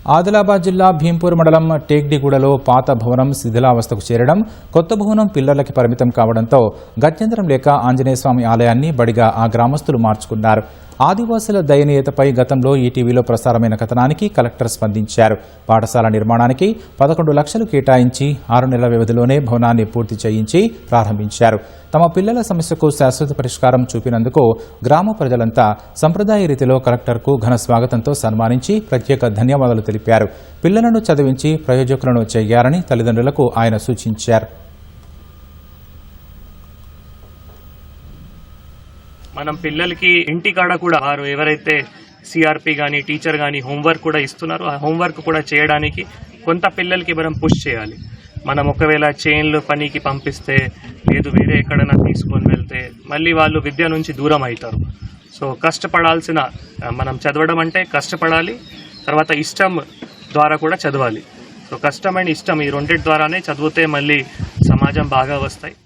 ఆదిలాబాద్ జిల్లా భీంపూర్ మండలం టేక్డిగూడలో పాత భవనం శిథిలావస్థకు చేరడం, కొత్త భవనం పిల్లర్లకి పరిమితం కావడంతో గత్యంతరం లేక ఆంజనేయస్వామి ఆలయాన్ని బడిగా ఆ గ్రామస్తులు మార్చుకున్నారు. ఆదివాసుల దయనీయతపై గతంలో ఈటీవీలో ప్రసారమైన కథనానికి కలెక్టర్ స్పందించారు. పాఠశాల నిర్మాణానికి 11 లక్షలు కేటాయించి 6 నెలల వ్యవధిలోనే భవనాన్ని పూర్తి చేయించి ప్రారంభించారు. తమ పిల్లల సమస్యకు శాశ్వత పరిష్కారం చూపినందుకు గ్రామ ప్రజలంతా సంప్రదాయ రీతిలో కలెక్టర్కు ఘన స్వాగతంతో సన్మానించి ప్రత్యేక ధన్యవాదాలు తెలిపారు. పిల్లలను చదివించి ప్రయోజకులను చేయాలని తల్లిదండ్రులకు ఆయన సూచించారు. మనం పిల్లలకి ఇంటికాడ కూడా వారు ఎవరైతే సిఆర్పి కానీ టీచర్ కానీ హోంవర్క్ కూడా ఇస్తున్నారో ఆ హోంవర్క్ కూడా చేయడానికి కొంత పిల్లలకి మనం పుష్ చేయాలి. మనం ఒకవేళ చైన్లు పనికి పంపిస్తే లేదు వేరే ఎక్కడైనా తీసుకొని వెళ్తే మళ్ళీ వాళ్ళు విద్య నుంచి దూరం అవుతారు. సో కష్టపడాల్సిన మనం చదవడం అంటే కష్టపడాలి, తర్వాత ఇష్టం ద్వారా కూడా చదవాలి. సో కష్టమైన ఇష్టం ఈ రెండింటి ద్వారానే చదివితే మళ్ళీ సమాజం బాగా వస్తాయి.